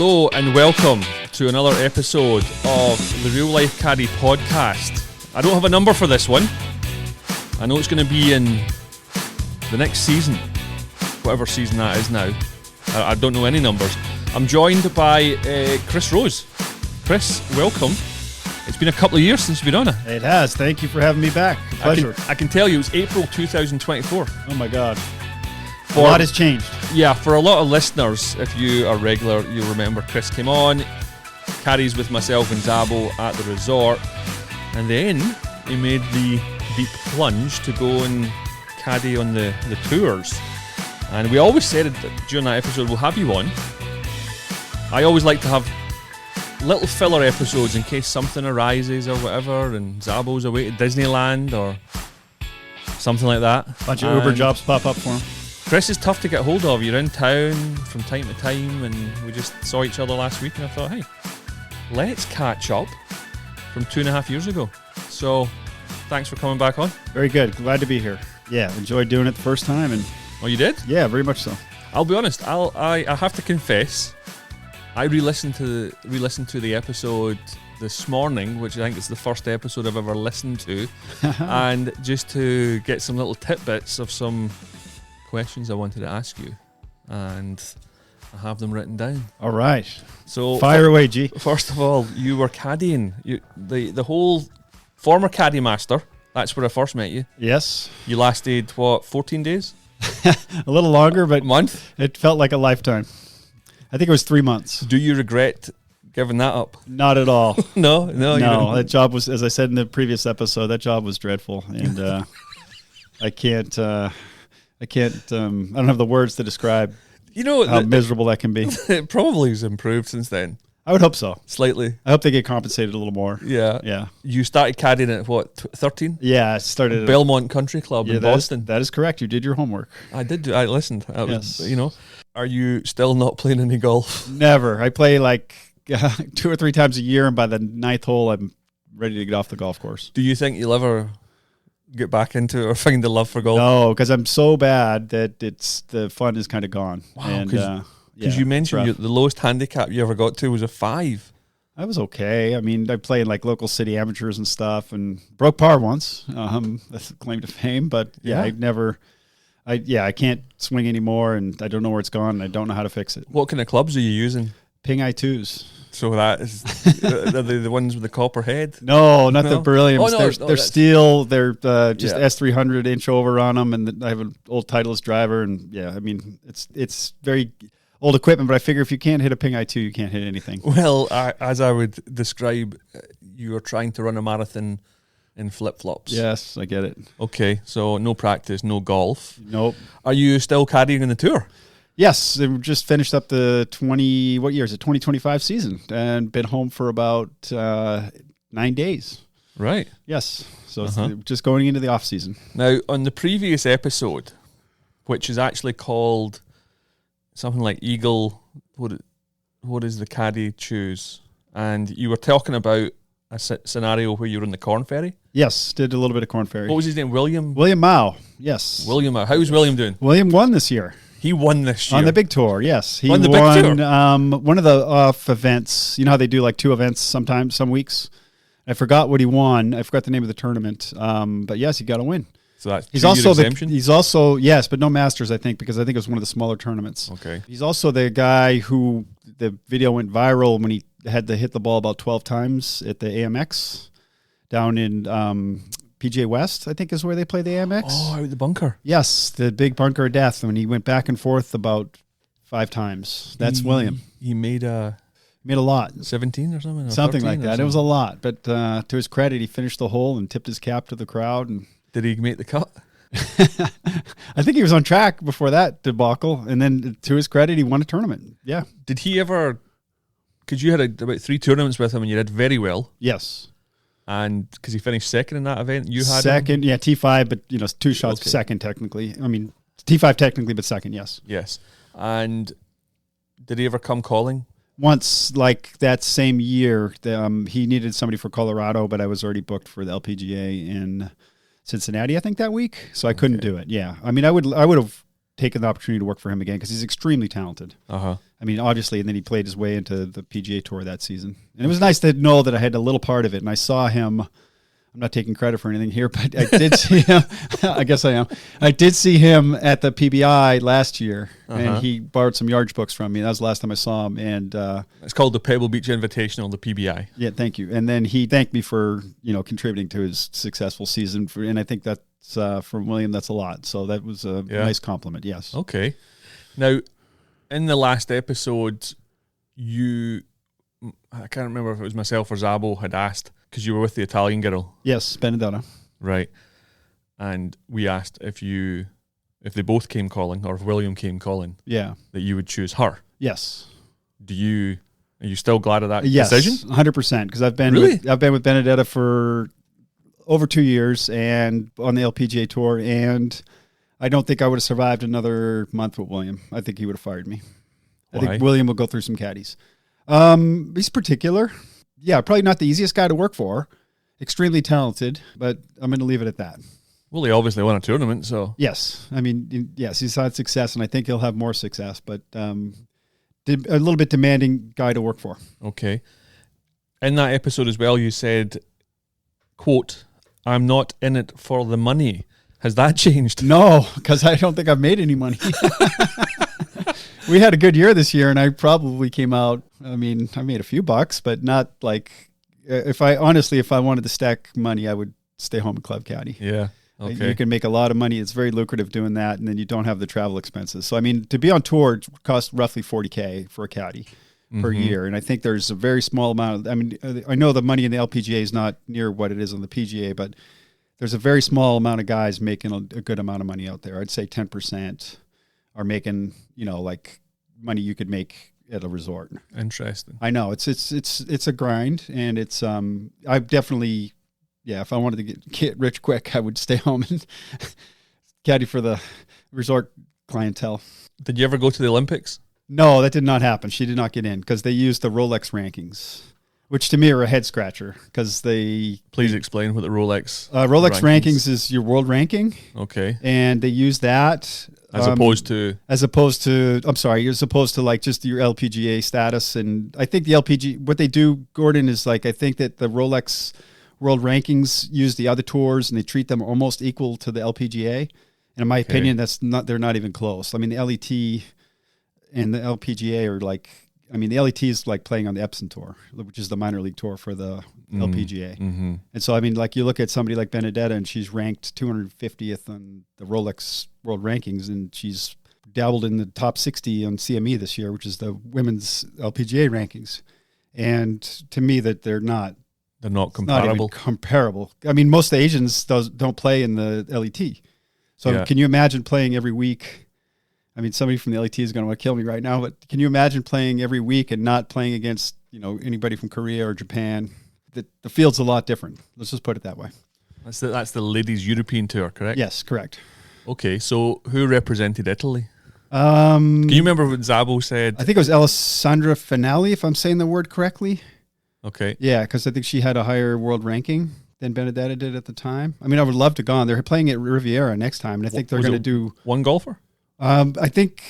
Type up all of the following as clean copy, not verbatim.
Hello and welcome to another episode of the Real Life Caddie podcast. I don't have a number for this one. I know it's going to be in the next season, whatever season that is now. I don't know any numbers. I'm joined by Chris Rose. Chris, welcome. It's been a couple of years since you've been on it. It has. Thank you for having me back. Pleasure. I can tell you it's April 2024. Oh my God. A lot has changed. Yeah, for a lot of listeners, if you are regular, you'll remember Chris came on, Caddie's with myself and Zabo at the resort, and then he made the deep plunge to go and Caddie on the tours. And we always said that during that episode we'll have you on. I always like to have little filler episodes in case something arises or whatever, and Zabo's away to Disneyland or something like that. Bunch of Uber jobs pop up for him. Chris is tough to get hold of. You're in town from time to time, and we just saw each other last week, and I thought, hey, let's catch up from 2.5 years ago. So thanks for coming back on. Very good. Glad to be here. Yeah, enjoyed doing it the first time. And Oh, you did? Yeah, very much so. I'll be honest. I have to confess, I re-listened to the episode this morning, which I think is the first episode I've ever listened to, and just to get some little tidbits of some questions I wanted to ask you, and I have them written down. All right. So fire away, G. First of all, you were caddying. The whole former caddy master. That's where I first met you. Yes. You lasted 14 days? A little longer, but month. It felt like a lifetime. I think it was 3 months. Do you regret giving that up? Not at all. No. That job was, as I said in the previous episode, that job was dreadful, and I don't have the words to describe how miserable that can be. It probably has improved since then. I would hope so. Slightly. I hope they get compensated a little more. Yeah. You started caddying at what, 13? Yeah, I started at Belmont Country Club in Boston. That is correct. You did your homework. I did. I listened. Yes. Are you still not playing any golf? Never. I play like 2 or 3 times a year, and by the 9th hole, I'm ready to get off the golf course. Do you think you'll ever get back into it or find the love for golf? No, because I'm so bad that the fun is kind of gone. Wow, because you mentioned the lowest handicap you ever got to was a 5. I was okay. I mean, I played like local city amateurs and stuff, and broke par once. That's a claim to fame, but I can't swing anymore, and I don't know where it's gone, and I don't know how to fix it. What kind of clubs are you using? Ping I2s. So that is are they the ones with the copper head? No, not the berylliums. They're steel. They're just S300 inch over on them, and I have an old Titleist driver. And I mean, it's very old equipment. But I figure if you can't hit a Ping I2, you can't hit anything. Well, as I would describe, you are trying to run a marathon in flip-flops. Yes, I get it. Okay, so no practice, no golf. Nope. Are you still caddying in the tour? Yes, they just finished up the 2025 season, and been home for about 9 days. Right. Yes. So it's just going into the off season. Now, on the previous episode, which is actually called something like Eagle, what is the caddy choose? And you were talking about a scenario where you were in the Corn Ferry. Yes, did a little bit of Corn Ferry. What was his name? William Mao. Yes. William Mao. How's William doing? William won this year. He won this year. On the big tour, yes. He won the big tour. One of the off events. You know how they do like 2 events sometimes, some weeks? I forgot what he won. I forgot the name of the tournament. But yes, he got a win. So that's he's also yes, but no Masters, I think, because I think it was one of the smaller tournaments. Okay. He's also the guy who the video went viral when he had to hit the ball about 12 times at the AMX down in PGA West, I think is where they play the AMX. Oh, out the bunker. Yes, the big bunker of death when he went back and forth about 5 times. That's William. He made a lot. 17 or something? Or something like that. It was a lot. But to his credit, he finished the hole and tipped his cap to the crowd. And did he make the cut? I think he was on track before that debacle. And then to his credit, he won a tournament. Yeah. Did he ever, because you had about 3 tournaments with him and you did very well. Yes. And because he finished second in that event, you had second, yeah, T5, but 2 shots second technically. I mean, T5 technically, but second, yes. Yes. And did he ever come calling? Once, like that same year, he needed somebody for Colorado, but I was already booked for the LPGA in Cincinnati, I think, that week, so I couldn't do it. Yeah, I mean, I would have taken the opportunity to work for him again because he's extremely talented. Uh-huh. I mean, obviously, and then he played his way into the PGA Tour that season. And it was nice to know that I had a little part of it. And I saw him, I'm not taking credit for anything here, but I did see him. I guess I am. I did see him at the PBI last year, and he borrowed some yardage books from me. That was the last time I saw him. And it's called the Pebble Beach Invitational, the PBI. Yeah, thank you. And then he thanked me for, contributing to his successful season. And I think that's, for William, that's a lot. So that was a nice compliment, yes. Okay. Now, in the last episode, I can't remember if it was myself or Zabo had asked, because you were with the Italian girl. Yes, Benedetta. Right. And we asked if they both came calling, or if William came calling, that you would choose her. Yes. Are you still glad of that decision? Yes, 100%. Because I've been with Benedetta for over 2 years and on the LPGA Tour, and I don't think I would have survived another month with William. I think he would have fired me. Why? I think William will go through some caddies. He's particular. Yeah, probably not the easiest guy to work for. Extremely talented, but I'm going to leave it at that. Well, he obviously won a tournament, so. Yes. I mean, yes, he's had success, and I think he'll have more success, but a little bit demanding guy to work for. Okay. In that episode as well, you said, quote, "I'm not in it for the money." Has that changed? No, because I don't think I've made any money. We had a good year this year, and I probably came out, I mean, I made a few bucks, but not like, if I wanted to stack money, I would stay home and club caddy. Yeah. Okay. You can make a lot of money. It's very lucrative doing that, and then you don't have the travel expenses. So, I mean, to be on tour it costs roughly $40K for a caddy per year, and I think there's a very small amount. I know the money in the LPGA is not near what it is on the PGA, but there's a very small amount of guys making a good amount of money out there. I'd say 10% are making, like money you could make at a resort. Interesting. I know it's a grind, and it's I definitely, if I wanted to get rich quick, I would stay home and caddy for the resort clientele. Did you ever go to the Olympics? No, that did not happen. She did not get in because they used the Rolex rankings, which to me are a head scratcher because Please explain what the Rolex rankings is your world ranking. Okay. And they use that as opposed to like just your LPGA status. And I think the LPGA, what they do, Gordon, is like, I think that the Rolex world rankings use the other tours and they treat them almost equal to the LPGA. And in my opinion, they're not even close. I mean, the LET and the LPGA are like, the LET is like playing on the Epson Tour, which is the minor league tour for the LPGA. Mm-hmm. And so, like you look at somebody like Benedetta, and she's ranked 250th on the Rolex World Rankings, and she's dabbled in the top 60 on CME this year, which is the women's LPGA rankings. And to me, that they're not comparable. Not even comparable. I mean, most Asians don't play in the LET. So can you imagine playing every week? I mean, somebody from the LET is going to want to kill me right now, but can you imagine playing every week and not playing against, anybody from Korea or Japan? The field's a lot different. Let's just put it that way. That's the ladies' European tour, correct? Yes, correct. Okay, so who represented Italy? Can you remember what Zabo said? I think it was Alessandra Finale, if I'm saying the word correctly. Okay. Yeah, because I think she had a higher world ranking than Benedetta did at the time. I mean, I would love to go on. They're playing at Riviera next time, and I think they're going to do... one golfer? I think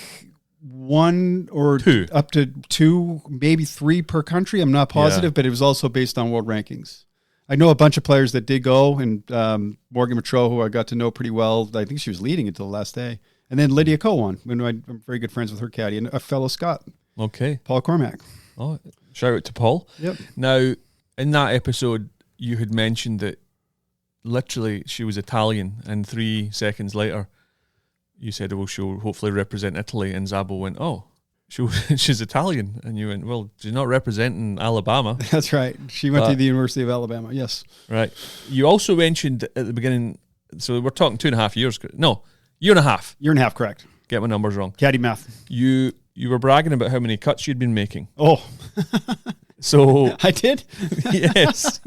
one or two, up to two, maybe three per country. I'm not positive, but it was also based on world rankings. I know a bunch of players that did go, and Morgan Matro, who I got to know pretty well. I think she was leading until the last day. And then Lydia Ko won. I'm very good friends with her caddy, and a fellow Scot. Okay. Paul Cormack. Oh, shout out to Paul. Yep. Now, in that episode, you had mentioned that literally she was Italian, and 3 seconds later, you said, well, she'll hopefully represent Italy. And Zabo went, oh, she's Italian. And you went, well, she's not representing Alabama. That's right. She went to the University of Alabama, yes. Right. You also mentioned at the beginning, so we're talking 2.5 years. No, year and a half. Year and a half, correct. Get my numbers wrong. Caddy math. You were bragging about how many cuts you'd been making. Oh. So I did? Yes.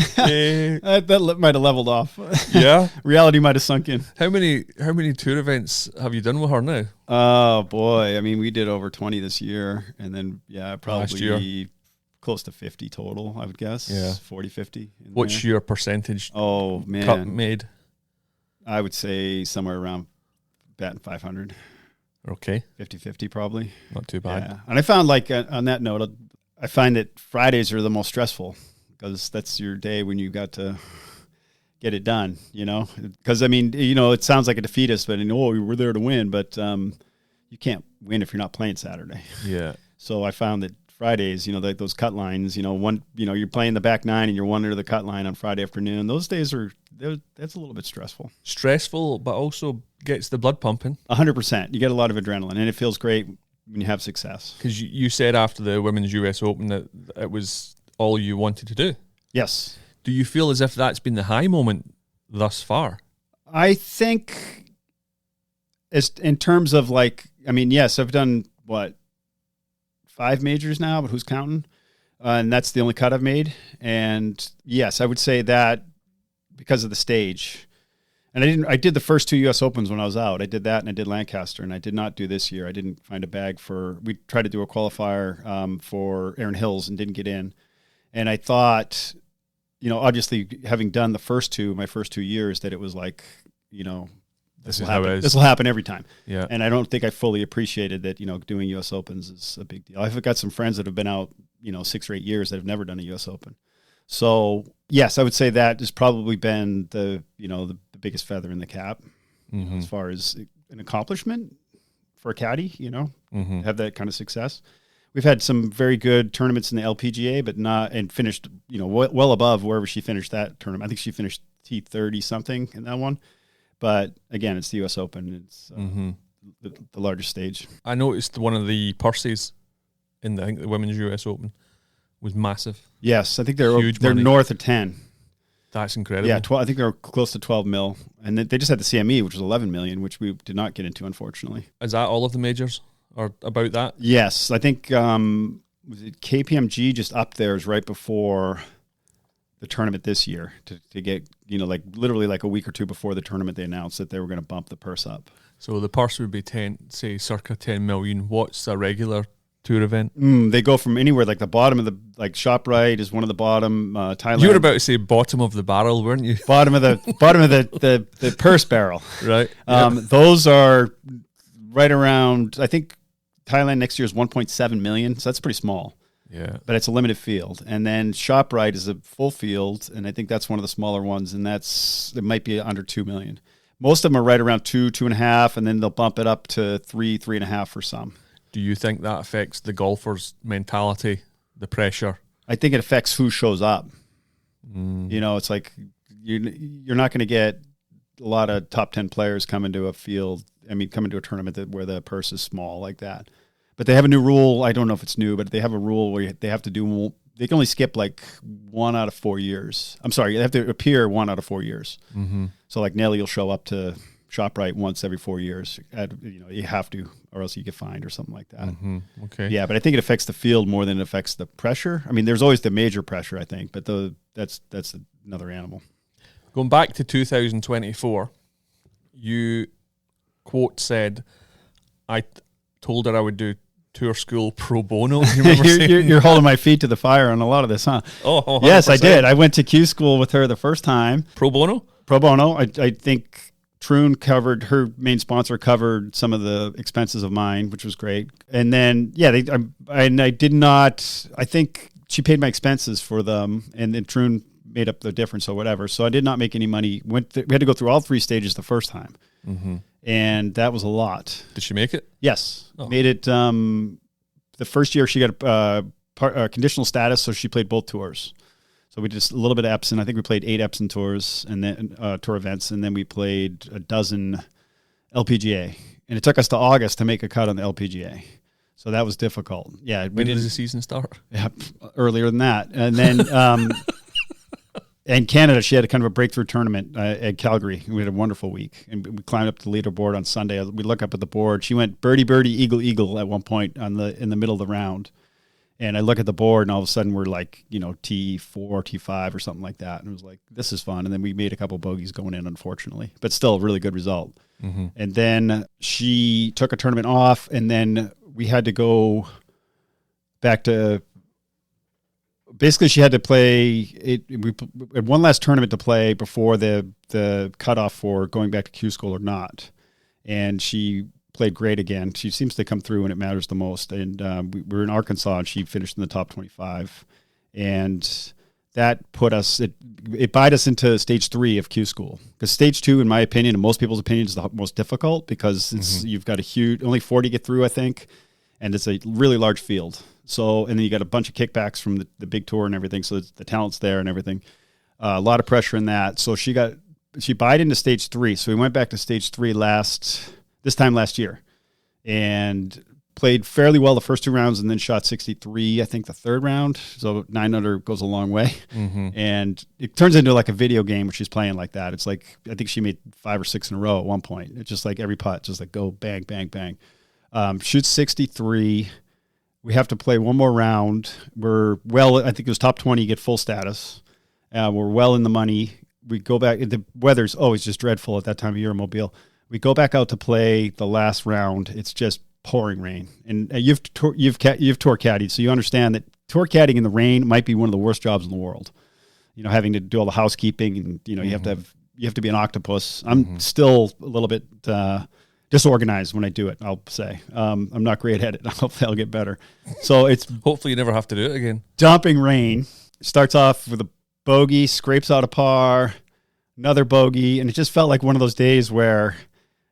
That might have leveled off. Yeah. Reality might have sunk in. How many tour events have you done with her now? Oh, boy. I mean, we did over 20 this year. And then, probably close to 50 total, I would guess. Yeah. 40, 50. What's your percentage cut made? I would say somewhere around batting 500. Okay. 50-50 probably. Not too bad. Yeah. And I found, like, on that note, I find that Fridays are the most stressful because that's your day when you got to get it done, you know? Because, I mean, you know, it sounds like a defeatist, but, we're there to win, but you can't win if you're not playing Saturday. Yeah. So I found that Fridays, you know, like those cut lines, you know, you're playing the back nine and you're one under the cut line on Friday afternoon. Those days that's a little bit stressful. Stressful, but also gets the blood pumping. 100%. You get a lot of adrenaline, and it feels great when you have success. Because you said after the Women's US Open that it was all you wanted to do. Yes. Do you feel as if that's been the high moment thus far? I think in terms of, like, I mean, yes, I've done, 5 majors now, but who's counting? And that's the only cut I've made. And yes, I would say that because of the stage. And I did the first 2 U.S. Opens when I was out. I did that, and I did Lancaster, and I did not do this year. I didn't find a bag we tried to do a qualifier for Erin Hills and didn't get in. And I thought, you know, obviously having done my first 2 years, that it was like, you know, this will happen. This will happen every time. Yeah. And I don't think I fully appreciated that, you know, doing U.S. Opens is a big deal. I've got some friends that have been out, you know, 6 or 8 years that have never done a U.S. Open. So yes, I would say that has probably been the biggest feather in the cap as far as an accomplishment for a caddy, you know, have that kind of success. We've had some very good tournaments in the LPGA, but and finished, you know, well above wherever she finished that tournament. I think she finished T30 something in that one. But again, it's the U.S. Open. It's the largest stage. I noticed one of the purses in the Women's US Open was massive. Yes, I think they're north of 10. That's incredible. Yeah, I think they're close to 12 mil. And they just had the CME, which was 11 million, which we did not get into, unfortunately. Is that all of the majors or about that? Yes, I think was it KPMG just up there is right before the tournament this year to get, you know, like literally like a week or two before the tournament, they announced that they were going to bump the purse up. So the purse would be circa 10 million. What's a regular tour event? They go from anywhere, like the bottom of like ShopRite is one of the bottom. Thailand. You were about to say bottom of the barrel, weren't you? Bottom of the purse barrel. Right. Those are right around, I think Thailand next year is 1.7 million. So that's pretty small. Yeah. But it's a limited field. And then ShopRite is a full field, and I think that's one of the smaller ones, and it might be under 2 million. Most of them are right around 2.5, and then they'll bump it up to 3.5 for some. Do you think that affects the golfer's mentality, the pressure? I think it affects who shows up. You know, it's like you're not going to get a lot of top 10 players coming to a field. I mean, coming to a tournament where the purse is small like that. But they have a new rule. I don't know if it's new, but they have a rule where they can only skip like 1 out of 4 years. I'm sorry, they have to appear 1 out of 4 years. So like Nelly will show up to ShopRite once every 4 years. You have to, or else you get fined or something like that. Okay. Yeah, but I think it affects the field more than it affects the pressure. I mean, there's always the major pressure, I think, but that's another animal. Going back to 2024, you quote said, "I told her I would do tour school pro bono." You remember you're holding my feet to the fire on a lot of this, huh? Oh, 100%. Yes, I did. I went to Q school with her the first time. Pro bono. I think Troon her main sponsor covered some of the expenses of mine, which was great. And then, I did not, I think she paid my expenses for them, and then Troon made up the difference or whatever. So I did not make any money. We had to go through all 3 stages the first time. And that was a lot. Did she make it? Yes. Oh. Made it. The first year she got conditional status, so she played both tours. So we did a little bit of Epson. I think we played 8 Epson tours and then tour events, and then we played a dozen LPGA. And it took us to August to make a cut on the LPGA. So that was difficult. Yeah. When did the season start? Yeah, earlier than that. And then in Canada, she had a kind of a breakthrough tournament at Calgary. We had a wonderful week. And we climbed up the leaderboard on Sunday. We look up at the board. She went birdie, birdie, eagle, eagle at one point in the middle of the round. And I look at the board, and all of a sudden we're like, T4, T5 or something like that. And it was like, this is fun. And then we made a couple bogeys going in, unfortunately. But still a really good result. And then she took a tournament off, and then we had to go back to... Basically, she had to play it. We had one last tournament to play before the cutoff for going back to Q school or not. and she played great again. She seems to come through when it matters the most. And we were in Arkansas, and she finished in the top 25. And that put us, it bought us into stage 3 of Q school. Because stage 2, in my opinion, and most people's opinion, is the most difficult because you've got only 40 get through, I think. And it's a really large field. So, and then you got a bunch of kickbacks from the big tour and everything. So the talent's there and everything. A lot of pressure in that. So she bought into stage 3. So we went back to stage 3 this time last year, and played fairly well the first 2 rounds, and then shot 63, I think, the third round. So 9 under goes a long way. And it turns into like a video game where she's playing like that. It's like, I think she made 5 or 6 in a row at one point. It's just like every putt, just like go bang, bang, bang. Shoots 63. We have to play one more round. I think it was top 20, you get full status. We're well in the money. We go back. The weather's always just dreadful at that time of year in Mobile. We go back out to play the last round. It's just pouring rain, and you've tour caddied, so you understand that tour caddying in the rain might be one of the worst jobs in the world. You know, having to do all the housekeeping, and you have to be an octopus. I'm still a little bit disorganized when I do it. I'll say I'm not great at it. Hopefully, I'll get better. So it's hopefully you never have to do it again. Dumping rain. Starts off with a bogey, scrapes out a par, another bogey, and it just felt like one of those days where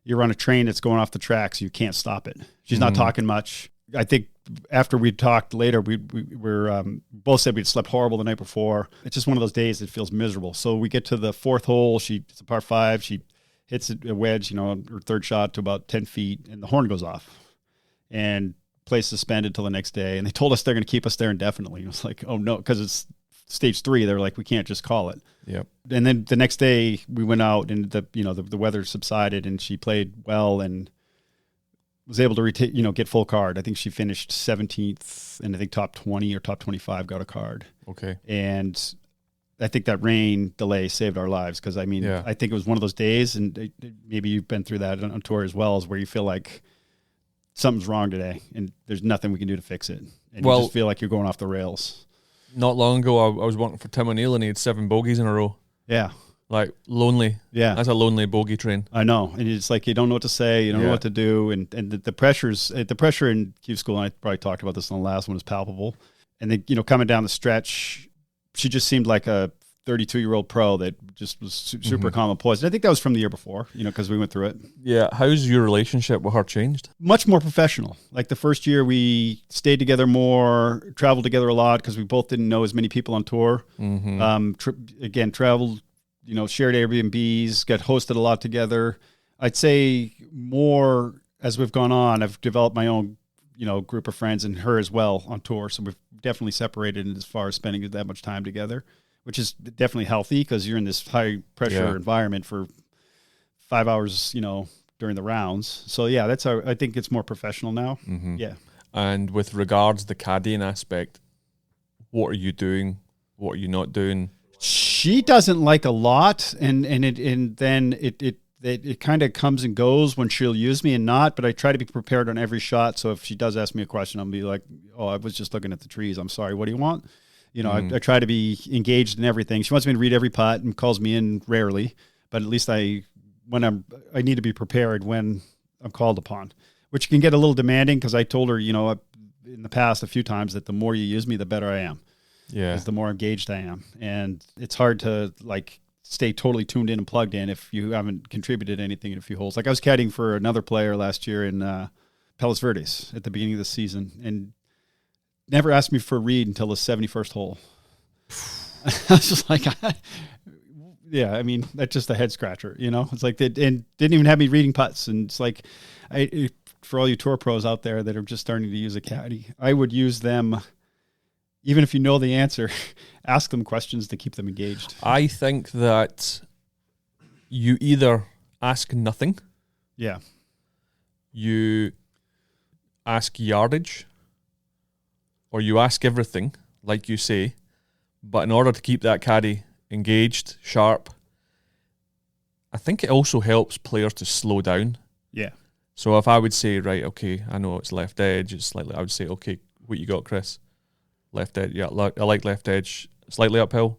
you're on a train that's going off the tracks, you can't stop it. She's not talking much. I think after we talked later, we were both said we'd slept horrible the night before. It's just one of those days that feels miserable. So we get to the 4th hole. It's a par 5. She hits a wedge, her third shot to about 10 feet, and the horn goes off. And plays suspended till the next day. And they told us they're going to keep us there indefinitely. It was like, oh no, because it's stage 3. They're like, we can't just call it. Yep. And then the next day we went out, and the weather subsided, and she played well and was able to get full card. I think she finished 17th, and I think top 20 or top 25 got a card. Okay. And I think that rain delay saved our lives, because I think it was one of those days, and maybe you've been through that on tour as well, is where you feel like something's wrong today and there's nothing we can do to fix it, and you just feel like you're going off the rails. Not long ago, I was working for Tim O'Neill, and he had 7 bogeys in a row. Yeah. Like, lonely. Yeah. That's a lonely bogey train. I know. And it's like, you don't know what to say. You don't know what to do. And the pressure in Q school, and I probably talked about this in the last one, is palpable. And then, coming down the stretch, she just seemed like a 32-year-old pro that just was super calm and poised. I think that was from the year before, because we went through it. Yeah. How's your relationship with her changed? Much more professional. Like the first year, we stayed together more, traveled together a lot, because we both didn't know as many people on tour. Traveled, shared Airbnbs, got hosted a lot together. I'd say more as we've gone on, I've developed my own, group of friends, and her as well on tour. So we've definitely separated as far as spending that much time together, which is definitely healthy, because you're in this high pressure environment for 5 hours, during the rounds. So yeah, that's how I think it's more professional now. Yeah. And with regards to the caddying aspect, what are you doing? What are you not doing? She doesn't like a lot, and then it kind of comes and goes when she'll use me and not, but I try to be prepared on every shot. So if she does ask me a question, I'll be like, oh, I was just looking at the trees. I'm sorry. What do you want? I try to be engaged in everything. She wants me to read every putt and calls me in rarely, but at least I need to be prepared when I'm called upon, which can get a little demanding, because I told her, in the past a few times, that the more you use me, the better I am. Yeah. Because the more engaged I am. And it's hard to stay totally tuned in and plugged in if you haven't contributed anything in a few holes. Like I was caddying for another player last year in Palos Verdes at the beginning of the season, and never asked me for a read until the 71st hole. I was just like, that's just a head scratcher, It's like and didn't even have me reading putts. And it's like, for all you tour pros out there that are just starting to use a caddy, I would use them. Even if you know the answer, ask them questions to keep them engaged. I think that you either ask nothing. Yeah. You ask yardage, or you ask everything, like you say, but in order to keep that caddy engaged, sharp, I think it also helps players to slow down. Yeah. So if I would say, right, okay, I know it's left edge, it's slightly, I would say, okay, what you got, Chris? Left edge, yeah, I like left edge. Slightly uphill,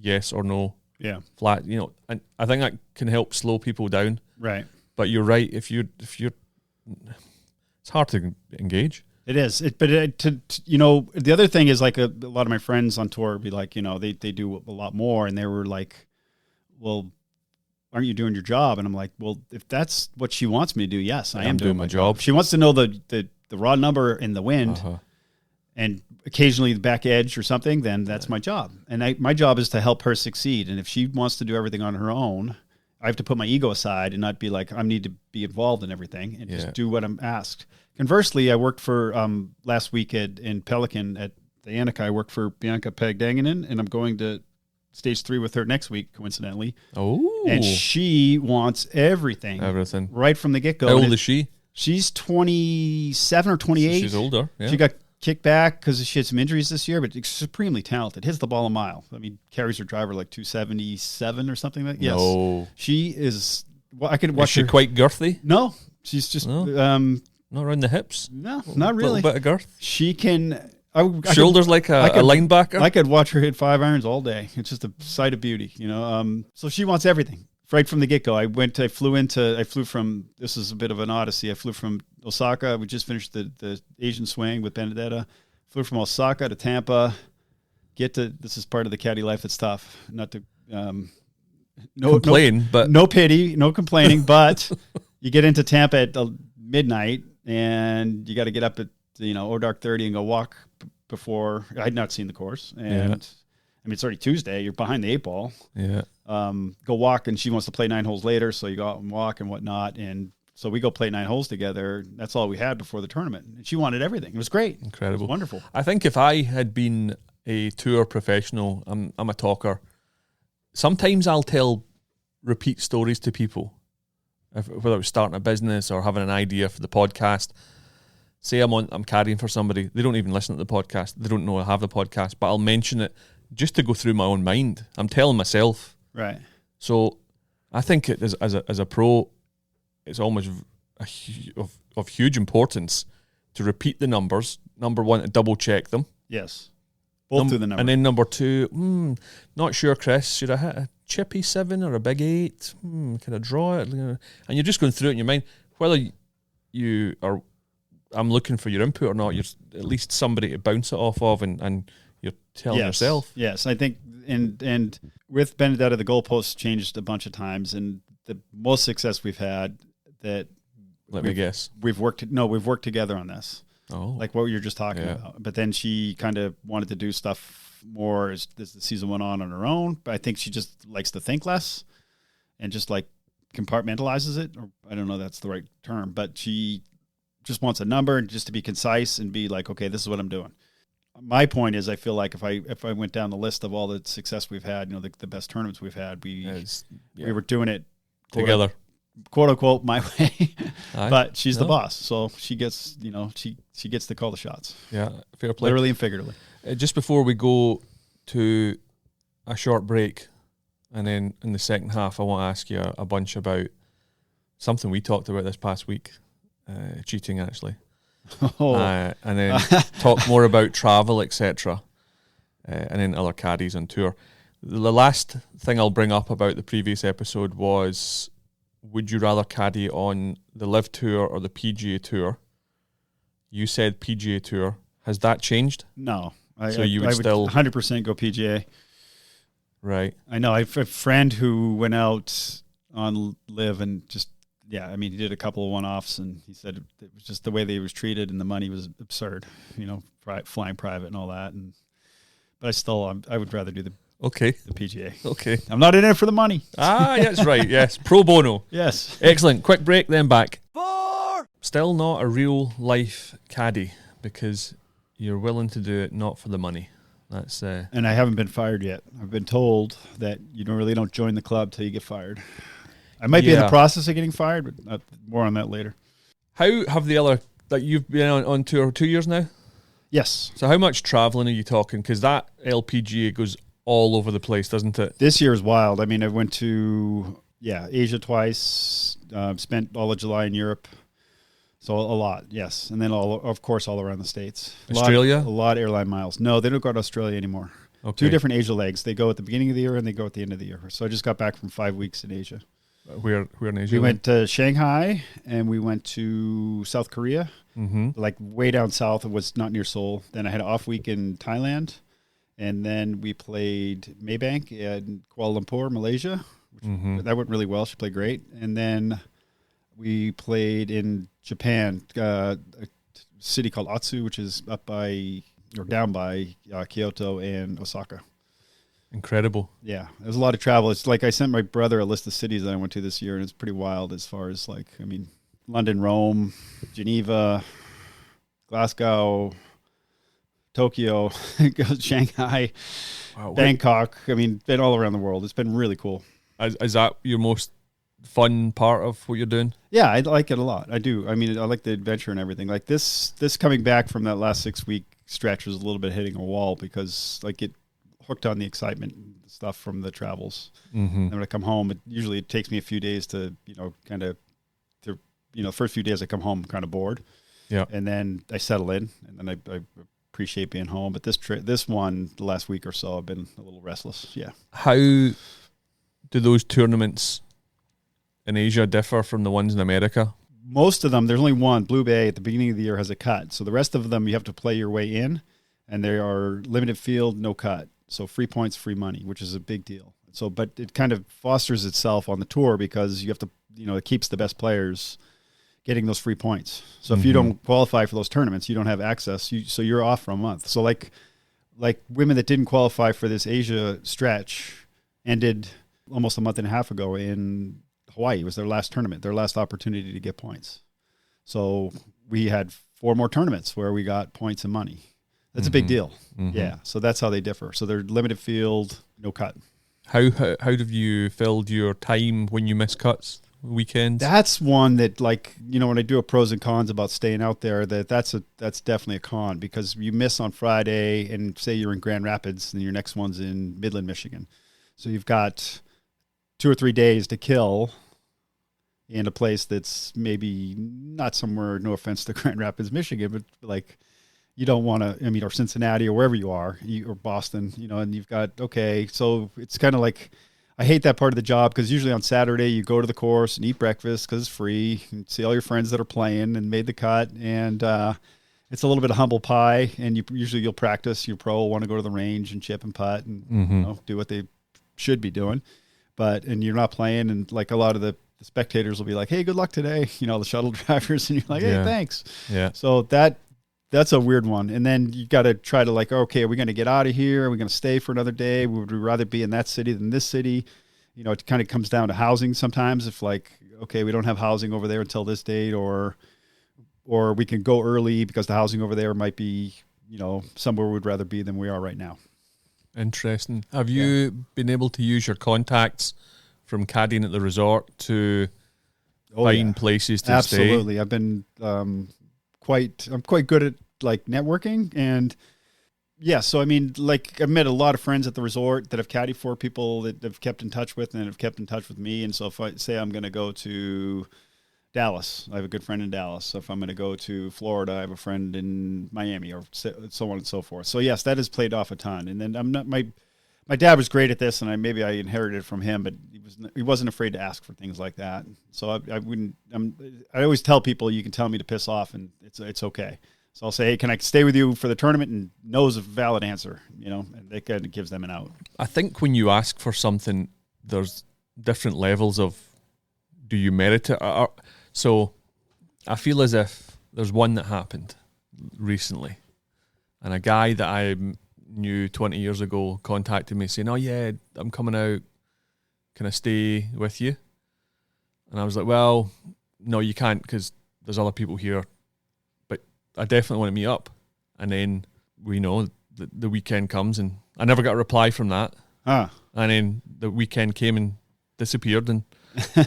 yes or no. Yeah. Flat, and I think that can help slow people down. Right. But you're right. If you're, it's hard to engage. It is. The other thing is like a lot of my friends on tour be like, they do a lot more, and they were like, well, aren't you doing your job? And I'm like, well, if that's what she wants me to do, yes, I am doing my job. She wants to know the raw number in the wind and occasionally the back edge or something, then that's my job. And my job is to help her succeed. And if she wants to do everything on her own, I have to put my ego aside and not be like, I need to be involved in everything and just do what I'm asked. Conversely, I worked for last week in Pelican at the Annika. I worked for Bianca Pagdanganen, and I'm going to stage 3 with her next week, coincidentally. Oh. And she wants everything. Right from the get-go. How old is she? She's 27 or 28. So she's older. Yeah. She got kicked back because she had some injuries this year, but supremely talented. Hits the ball a mile. I mean, carries her driver like 277 or something like that. Yes. No. She is... Well, I could watch her. Is she quite girthy? No. She's just... No. Not around the hips? No, not really. A little bit of girth? She can... Shoulders like a linebacker? I could watch her hit 5 irons all day. It's just a sight of beauty, So she wants everything right from the get-go. This is a bit of an odyssey. I flew from Osaka. We just finished the Asian swing with Benedetta. Flew from Osaka to Tampa. This is part of the caddy life that's tough. Not to... but no pity, no complaining, but you get into Tampa at midnight, and you got to get up at dark 30 and go walk before. I'd not seen the course, and I mean it's already Tuesday. You're behind the 8 ball. Yeah. Go walk, and she wants to play 9 holes later, so you go out and walk and whatnot, and so we go play 9 holes together. That's all we had before the tournament. And she wanted everything. It was great. Incredible. It was wonderful. I think if I had been a tour professional, I'm a talker. Sometimes I'll tell repeat stories to people, whether it was starting a business or having an idea for the podcast. Say I'm caddying for somebody. They don't even listen to the podcast. They don't know I have the podcast, but I'll mention it just to go through my own mind. I'm telling myself. Right. So I think it is, as a pro, it's almost of huge importance to repeat the numbers. Number one, to double check them. Yes. Both do the number. And then number 2, not sure, Chris, should I hit a chippy 7 or a big 8? Can I draw it? And you're just going through it in your mind. Whether I'm looking for your input or not, you're at least somebody to bounce it off of, and you're telling yourself. Yes, I think, and with Benedetta, the goalposts changed a bunch of times, and the most success we've had that... Let me guess. We've worked together on this. Oh. Like what you're just talking about. But then she kind of wanted to do stuff more as the season went on her own. But I think she just likes to think less and just like compartmentalizes it. Or I don't know if that's the right term, but she just wants a number and just to be concise and be like, okay, this is what I'm doing. My point is, I feel like if I went down the list of all the success we've had, the best tournaments we've had, we were doing it together. Quote unquote my way, but she's the boss, so she gets she gets to call the shots. Yeah, fair play, literally and figuratively. Just before we go to a short break, and then in the second half, I want to ask you a bunch about something we talked about this past week, cheating actually, and then talk more about travel, etc., and then other caddies on tour. The last thing I'll bring up about the previous episode was, would you rather caddy on the Live Tour or the PGA Tour? You said PGA Tour. Has that changed? No. I would still 100% go PGA. Right. I know. I have a friend who went out on Live and just, he did a couple of one-offs, and he said it was just the way that he was treated and the money was absurd, flying private and all that. But I would rather do the PGA. Okay. I'm not in it for the money. That's right. Yes. Pro bono. Yes. Excellent. Quick break, then back. 4. Still not a real life caddy because you're willing to do it not for the money. That's and I haven't been fired yet. I've been told that you don't join the club till you get fired. I might be in the process of getting fired, but more on that later. How have the other that you've been on tour 2 years now? Yes. So how much traveling are you talking? Because that LPGA goes all over the place, doesn't it? This year is wild. I mean, I went to Asia twice. Spent all of July in Europe, so a lot. Yes, and then of course all around the States. Australia, a lot of airline miles. No, they don't go to Australia anymore. Okay. 2 different Asia legs. They go at the beginning of the year and they go at the end of the year. So I just got back from 5 weeks in Asia. Where in Asia? We went to Shanghai and we went to South Korea, like way down south. It was not near Seoul. Then I had an off week in Thailand, and then we played Maybank in Kuala Lumpur, Malaysia. That went really well. She played great. And then we played in Japan, a city called Atsu, which is up by or down by Kyoto and Osaka. Incredible. Yeah, there's a lot of travel. It's like I sent my brother a list of cities that I went to this year, and it's pretty wild as far as like, I mean, London, Rome, Geneva, Glasgow, Tokyo, Shanghai, Bangkok. I mean, been all around the world. It's been really cool. Is that your most fun part of what you're doing? Yeah, I like it a lot. I do. I mean, I like the adventure and everything. Like this coming back from that last 6-week stretch was a little bit hitting a wall because like it hooked on the excitement and stuff from the travels. And when I come home, it takes me a few days to, first few days I come home kind of bored. Yeah. And then I settle in and then I appreciate being home. But this one, the last week or so, I've been a little restless. Yeah. How do those tournaments in Asia differ from the ones in America? Most of them, there's only one. Blue Bay at the beginning of the year has a cut. So the rest of them, you have to play your way in, and they are limited field, no cut. So free points, free money, which is a big deal. So, but it kind of fosters itself on the tour because you have to, it keeps the best players getting those free points. So if you don't qualify for those tournaments, you don't have access. So you're off for a month. So like women that didn't qualify for this Asia stretch ended almost a month and a half ago in Hawaii. It was their last tournament, their last opportunity to get points. So we had 4 more tournaments where we got points and money. That's a big deal. Yeah. So that's how they differ. So they're limited field, no cut. How have you filled your time when you miss cuts weekends? That's one that, like, when I do a pros and cons about staying out there, that's definitely a con because you miss on Friday and say you're in Grand Rapids and your next one's in Midland, Michigan. So you've got 2 or 3 days to kill in a place that's maybe not somewhere, no offense to Grand Rapids, Michigan, but like you don't want to, or Cincinnati or wherever you are, or Boston, and you've got, so it's kind of like, I hate that part of the job because usually on Saturday you go to the course and eat breakfast because it's free and see all your friends that are playing and made the cut. And it's a little bit of humble pie. And you'll practice. Your pro will want to go to the range and chip and putt and do what they should be doing. And you're not playing. And like a lot of the spectators will be like, hey, good luck today. The shuttle drivers. And you're like, hey, thanks. Yeah. So that's a weird one. And then you got to try to like, okay, are we going to get out of here? Are we going to stay for another day? Would we rather be in that city than this city? It kind of comes down to housing sometimes. If like, okay, we don't have housing over there until this date, or we can go early because the housing over there might be, somewhere we'd rather be than we are right now. Interesting. Have you been able to use your contacts from caddying at the resort to find places to stay? Absolutely. I've been I'm quite good at like networking, and so I mean, like I've met a lot of friends at the resort that I've caddied for, people that have kept in touch with and have kept in touch with me. And so if I say I'm going to go to Dallas, I have a good friend in Dallas. So if I'm going to go to Florida, I have a friend in Miami, or so on and so forth. So yes, that has played off a ton. And then my dad was great at this, and maybe I inherited it from him, but he wasn't afraid to ask for things like that. So I always tell people, you can tell me to piss off, and it's okay. So I'll say, hey, can I stay with you for the tournament? And no's a valid answer, and that kind of gives them an out. I think when you ask for something, there's different levels of, do you merit it? So I feel as if there's one that happened recently, and a guy that I knew 20 years ago contacted me saying, oh yeah, I'm coming out, can I stay with you? And I was like, well, no, you can't because there's other people here, but I definitely want to meet up. And then the weekend comes and I never got a reply from that. And then the weekend came and disappeared, and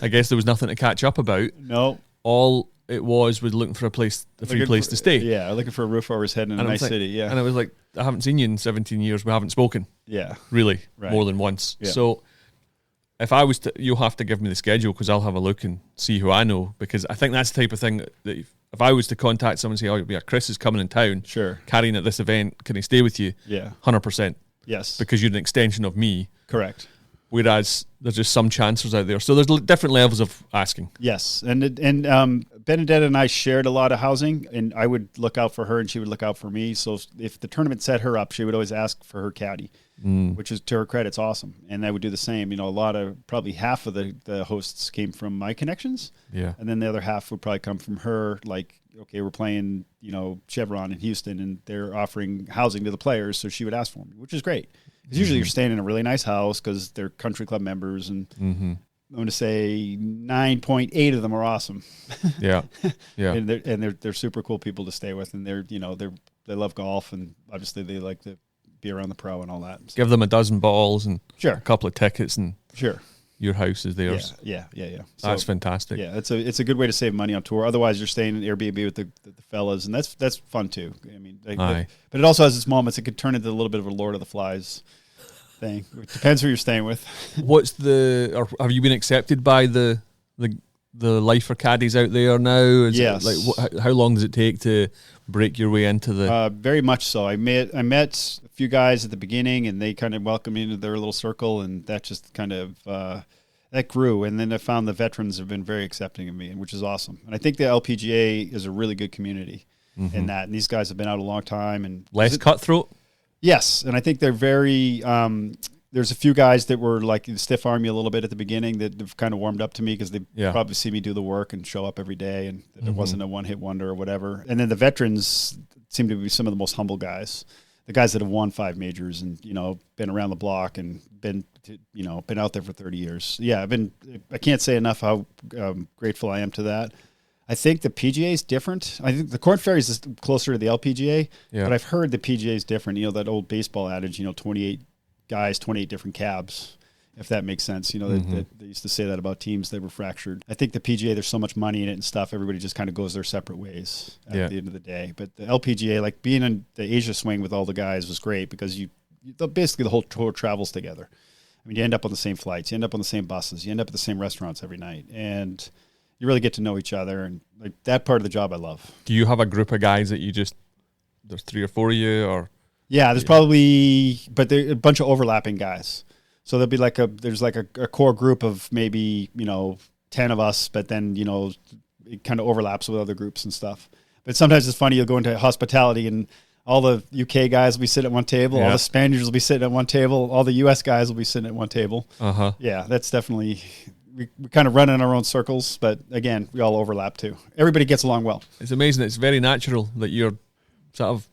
I guess there was nothing to catch up about. No. All it was looking for a free place to stay. Yeah, looking for a roof over his head in a nice city. Yeah. And I was like, I haven't seen you in 17 years. We haven't spoken. Yeah. Really, more than once. Yeah. So if I was to, you'll have to give me the schedule because I'll have a look and see who I know, because I think that's the type of thing that if I was to contact someone and say, oh yeah, Chris is coming in town, caddying at this event, can he stay with you? Yeah. 100%. Yes. Because you're an extension of me. Correct. Whereas there's just some chancers out there. So there's different levels of asking. Yes. And Benedetta and I shared a lot of housing, and I would look out for her and she would look out for me. So if the tournament set her up, she would always ask for her caddy, which is, to her credit, it's awesome. And I would do the same. Probably half of the hosts came from my connections. Yeah. And then the other half would probably come from her. Like, okay, we're playing, Chevron in Houston, and they're offering housing to the players. So she would ask for me, which is great. Because usually you're staying in a really nice house because they're country club members, and I'm going to say 9.8 of them are awesome. Yeah, yeah, and they're super cool people to stay with, and they love golf, and obviously they like to be around the pro and all that. So. Give them a dozen balls and a couple of tickets, and sure, your house is theirs. Yeah. So, that's fantastic. Yeah, it's a good way to save money on tour. Otherwise, you're staying in Airbnb with the fellas, and that's fun too. I mean, but it also has its moments. It could turn into a little bit of a Lord of the Flies thing. It depends who you're staying with. Or have you been accepted by the lifer caddies out there now? Yes. How long does it take to break your way into the? Very much so. I met a few guys at the beginning, and they kind of welcomed me into their little circle, and that just kind of that grew. And then I found the veterans have been very accepting of me, which is awesome. And I think the LPGA is a really good community in that. And these guys have been out a long time, and less cutthroat. Yes, and I think they're very. There's a few guys that were like stiff arm you a little bit at the beginning that have kind of warmed up to me because they probably see me do the work and show up every day, and it wasn't a one-hit wonder or whatever. And then the veterans seem to be some of the most humble guys, the guys that have won 5 majors and been around the block and been out there for 30 years. Yeah, I can't say enough how grateful I am to that. I think the PGA is different. I think the Korn Ferry is closer to the LPGA, but I've heard the PGA is different. That old baseball adage, 28 guys, 28 different cabs, if that makes sense. They used to say that about teams that were fractured. I think the PGA, there's so much money in it and stuff, everybody just kind of goes their separate ways at the end of the day. But the LPGA, like being in the Asia swing with all the guys was great because basically the whole tour travels together. I mean, you end up on the same flights, you end up on the same buses, you end up at the same restaurants every night, and you really get to know each other, and like that part of the job I love. Do you have a group of guys that there's 3 or 4 of you, or? Yeah, there's probably, but there's a bunch of overlapping guys. So there'll be there's a core group of maybe, 10 of us, but then, it kind of overlaps with other groups and stuff. But sometimes it's funny, you'll go into hospitality and all the UK guys will be sitting at one table, all the Spaniards will be sitting at one table, all the US guys will be sitting at one table. Yeah, that's definitely... We kind of run in our own circles, but again, we all overlap too. Everybody gets along well. It's amazing. It's very natural that you're sort of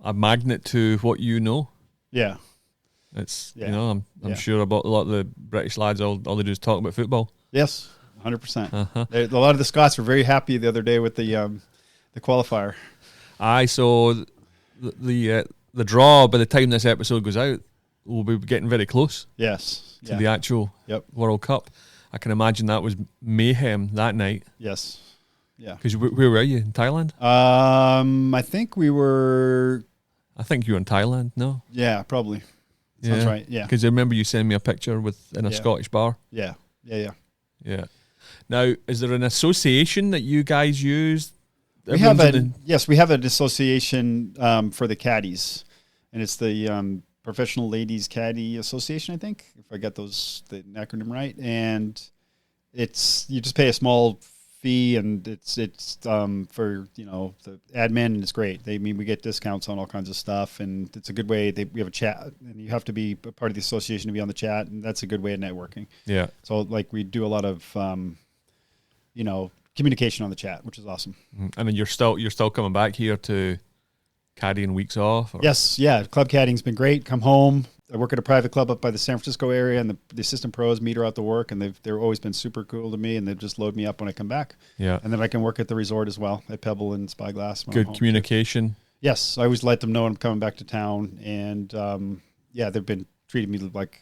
a magnet to what you know. Yeah. It's, I'm sure about a lot of the British lads, all they do is talk about football. Yes, 100%. A lot of the Scots were very happy the other day with the qualifier. I saw the draw by the time this episode goes out, we'll be getting very close. Yes. To the actual World Cup. I can imagine that was mayhem that night. Yes. Yeah. Because where were you? In Thailand? I think you were in Thailand, no? Yeah, probably. Sounds right, yeah. Because I remember you sending me a picture in a Scottish bar. Yeah. Now, is there an association that you guys use? We have an association for the caddies, and it's the Professional Ladies Caddie Association, I think, if I got the acronym right. And it's, you just pay a small fee, and it's for the admin, and it's great. We get discounts on all kinds of stuff, and it's a good way. We have a chat, and you have to be a part of the association to be on the chat, and that's a good way of networking. Yeah. So we do a lot of communication on the chat, which is awesome. And then you're still coming back here to caddying weeks off? Or? Yes, yeah. Club caddying's been great. Come home. I work at a private club up by the San Francisco area, and the assistant pros meter out the work, and they've always been super cool to me, and they just load me up when I come back. Yeah. And then I can work at the resort as well, at Pebble and Spyglass. Good communication. Yes, I always let them know I'm coming back to town, and they've been treating me like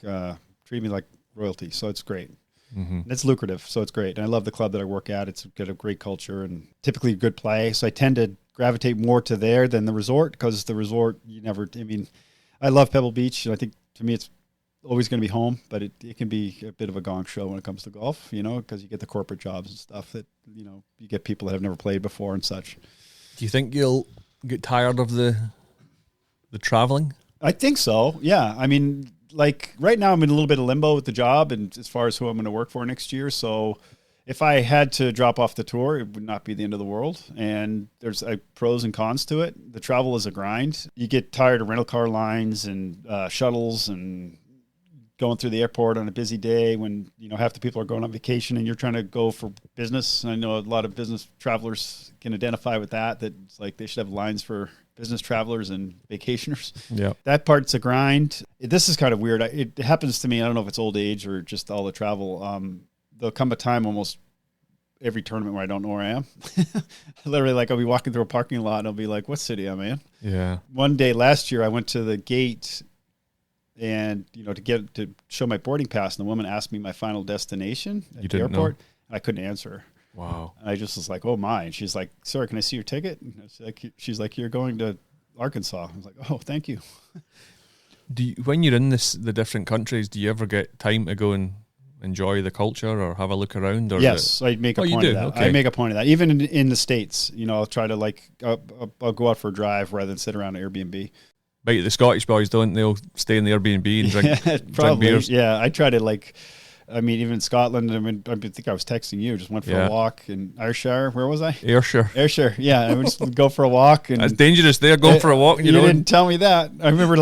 royalty, so it's great. Mm-hmm. And it's lucrative, so it's great. And I love the club that I work at. It's got a great culture and typically good play. So I tend to gravitate more to there than the resort, because the resort, I love Pebble Beach, and I think to me it's always going to be home, but it can be a bit of a gong show when it comes to golf, because you get the corporate jobs and stuff that, you get people that have never played before and such. Do you think you'll get tired of the traveling? I think so, yeah. like right now I'm in a little bit of limbo with the job and as far as who I'm going to work for next year. So if I had to drop off the tour, it would not be the end of the world. And there's pros and cons to it. The travel is a grind. You get tired of rental car lines and shuttles and going through the airport on a busy day when, half the people are going on vacation and you're trying to go for business. And I know a lot of business travelers can identify with that it's like they should have lines for business travelers and vacationers. Yeah. That part's a grind. This is kind of weird. It happens to me. I don't know if it's old age or just all the travel. There'll come a time almost every tournament where I don't know where I am. Literally, like I'll be walking through a parking lot and I'll be like, what city am I in? Yeah. One day last year, I went to the gate and, to show my boarding pass. And the woman asked me my final destination at the airport. And I couldn't answer her. Wow. And I just was like, oh my. And she's like, sir, can I see your ticket? And she's like, you're going to Arkansas. I was like, oh, thank you. When you're in the different countries, do you ever get time to go and enjoy the culture or have a look around? Or yes, I make a point of that. Okay. I make a point of that. Even in the States, I'll try to I'll go out for a drive rather than sit around an Airbnb. But the Scottish boys don't. They'll stay in the Airbnb and drink beers. Yeah, I try to even in Scotland, I think I was texting you, just went for a walk in Ayrshire. Where was I? Ayrshire. Yeah, I would just go for a walk. And it's dangerous there, going for a walk. You didn't tell me that. I remember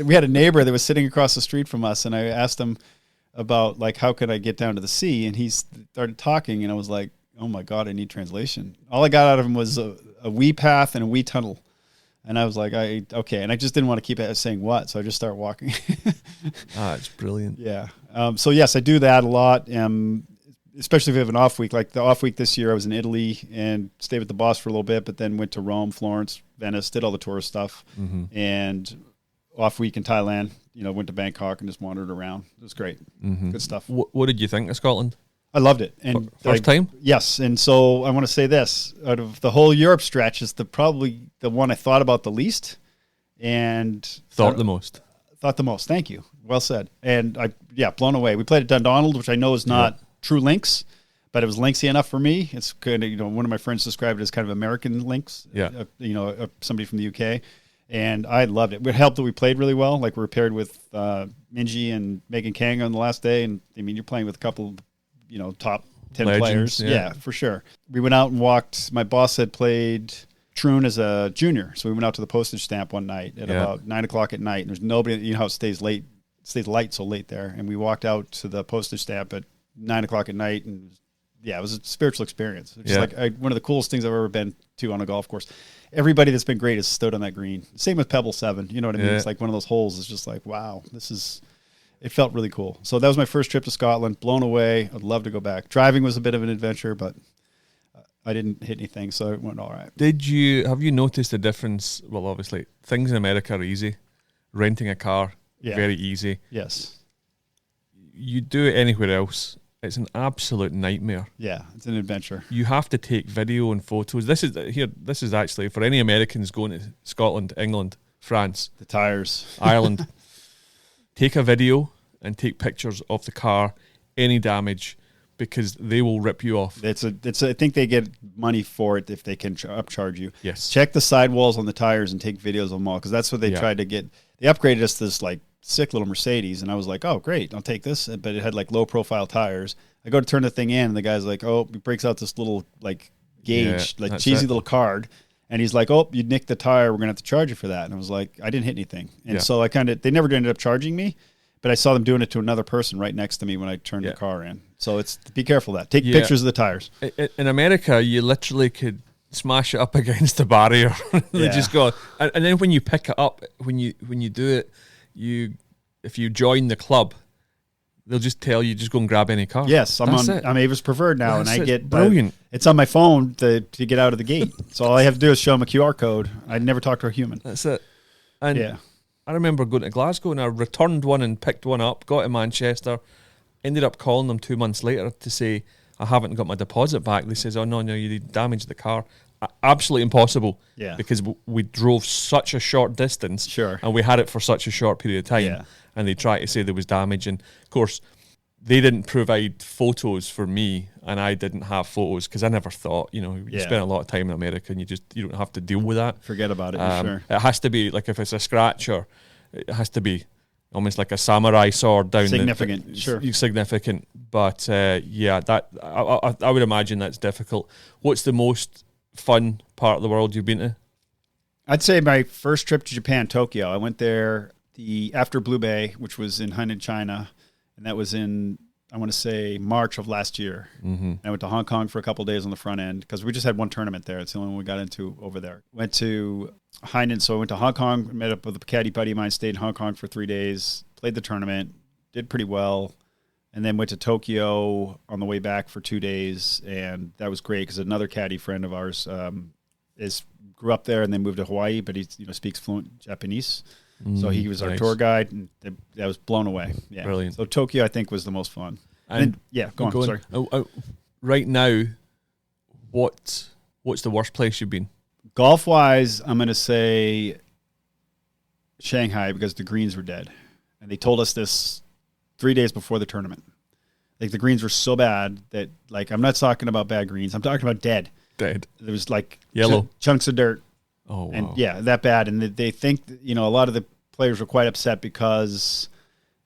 we had a neighbor that was sitting across the street from us, and I asked him about how could I get down to the sea, and he started talking, and I was like, oh my God, I need translation. All I got out of him was a wee path and a wee tunnel. And I was like, okay. And I just didn't want to keep saying what, so I just started walking. It's brilliant. Yeah. So yes, I do that a lot, especially if I have an off week. Like the off week this year, I was in Italy and stayed with the boss for a little bit, but then went to Rome, Florence, Venice, did all the tourist stuff. Mm-hmm. And off week in Thailand, went to Bangkok and just wandered around. It was great. Mm-hmm. Good stuff. What did you think of Scotland? I loved it. And first time? Yes. And so I want to say this, out of the whole Europe stretch, is probably the one I thought about the least and thought the most. Thank you. Well said. And blown away. We played at Dundonald, which I know is not true links, but it was linksy enough for me. It's kind of, one of my friends described it as kind of American links. Yeah. Somebody from the UK. And I loved it. It helped that we played really well. Like we were paired with Minji and Megan Kang on the last day. And I mean, you're playing with a couple, top 10 legends, players. Yeah, for sure. We went out and walked. My boss had played Troon as a junior. So we went out to the postage stamp one night at about 9:00 at night. And there's nobody, how it stays light so late there. And we walked out to the postage stamp at 9:00 at night. And it was a spiritual experience. Just one of the coolest things I've ever been to on a golf course. Everybody that's been great has stood on that green. Same with Pebble 7. You know what I mean? It's like one of those holes. It's just like, wow, it felt really cool. So that was my first trip to Scotland. Blown away. I'd love to go back. Driving was a bit of an adventure, but I didn't hit anything, so it went all right. Have you noticed the difference? Well, obviously, things in America are easy. Renting a car, very easy. Yes. You do it anywhere else, it's an absolute nightmare. Yeah, it's an adventure. You have to take video and photos. This is actually for any Americans going to Scotland, England, France, the tires, Ireland. Take a video and take pictures of the car, any damage, because they will rip you off. I think they get money for it if they can upcharge you. Yes. Check the sidewalls on the tires and take videos of them all, because that's what they tried to get. They upgraded us to this sick little Mercedes, and I was like, oh great, I'll take this. But it had low profile tires. I go to turn the thing in, and the guy's like, oh, he breaks out this little gauge, cheesy little card. And he's like, oh, you nicked the tire. We're going to have to charge you for that. And I was like, I didn't hit anything. And so they never ended up charging me, but I saw them doing it to another person right next to me when I turned the car in. So be careful of that. Take pictures of the tires. In America, you literally could smash it up against the barrier. They just go. And then when you pick it up, when you do it, if you join the club, they'll just tell you, just go and grab any car. Yes, I'm Avis Preferred now, and I get brilliant. It's on my phone to get out of the gate. So all I have to do is show them a QR code. I'd never talk to a human. That's it. And I remember going to Glasgow, and I returned one and picked one up, got to Manchester, ended up calling them 2 months later to say, I haven't got my deposit back. They says, oh, no, you damaged the car. Absolutely impossible. Yeah. Because we drove such a short distance. Sure. And we had it for such a short period of time. Yeah. And they tried to say there was damage. And, of course, they didn't provide photos for me, and I didn't have photos because I never thought, you spend a lot of time in America and you don't have to deal with that. Forget about it, sure. It has to be, if it's a scratch, or it has to be almost like a samurai sword down. Significant, sure. Significant, but that I would imagine that's difficult. What's the most fun part of the world you've been to? I'd say my first trip to Japan, Tokyo. I went there after Blue Bay, which was in Hainan, China, and that was in, I want to say, March of last year. Mm-hmm. I went to Hong Kong for a couple of days on the front end because we just had one tournament there. It's the only one we got into over there. Went to Hainan, so I went to Hong Kong, met up with a caddy buddy of mine, stayed in Hong Kong for 3 days, played the tournament, did pretty well, and then went to Tokyo on the way back for 2 days, and that was great because another caddy friend of ours grew up there and then moved to Hawaii, but he speaks fluent Japanese. So he was our tour guide, and that was blown away. Yeah, brilliant. So Tokyo, I think, was the most fun. And go on. Sorry. Right now, what's the worst place you've been? Golf wise, I'm going to say Shanghai because the greens were dead, and they told us this 3 days before the tournament. Like the greens were so bad that, like, I'm not talking about bad greens. I'm talking about dead. Dead. There was like yellow chunks of dirt. Oh, wow. And that bad. And they think, a lot of the players were quite upset because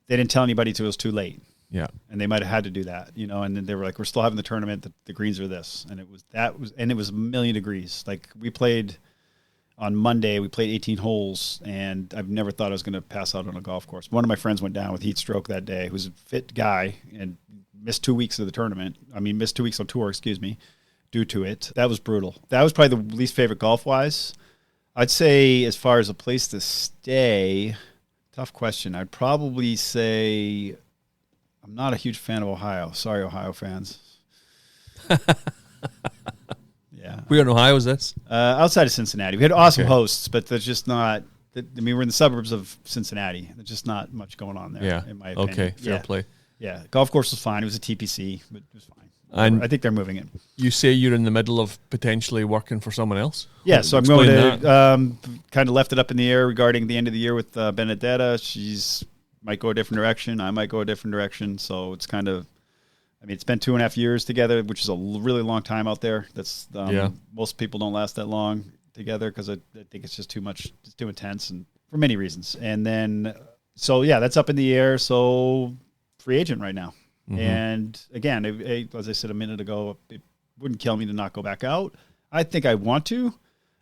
they didn't tell anybody till it was too late. Yeah. And they might have had to do that, and then they were like, we're still having the tournament. The greens are this. And it was a million degrees. Like we played on Monday, we played 18 holes, and I've never thought I was going to pass out on a golf course. One of my friends went down with heat stroke that day, who's a fit guy and missed 2 weeks of the tournament. Missed 2 weeks on tour, due to it. That was brutal. That was probably the least favorite golf-wise. I'd say as far as a place to stay, tough question. I'd probably say I'm not a huge fan of Ohio. Sorry, Ohio fans. Yeah. Where in Ohio is this? Outside of Cincinnati. We had awesome hosts, but there's just not we're in the suburbs of Cincinnati. There's just not much going on there, in my opinion. Okay, fair play. Yeah, golf course was fine. It was a TPC, but it was fine. And I think they're moving it. You say you're in the middle of potentially working for someone else? Yeah, so I'm going to kind of left it up in the air regarding the end of the year with Benedetta. She's might go a different direction. I might go a different direction. So it's kind of, it's been 2.5 years together, which is a really long time out there. That's most people don't last that long together because I think it's just too much. It's too intense and for many reasons. And then, that's up in the air. So free agent right now. Mm-hmm. And again, as I said a minute ago, it wouldn't kill me to not go back out. I think I want to.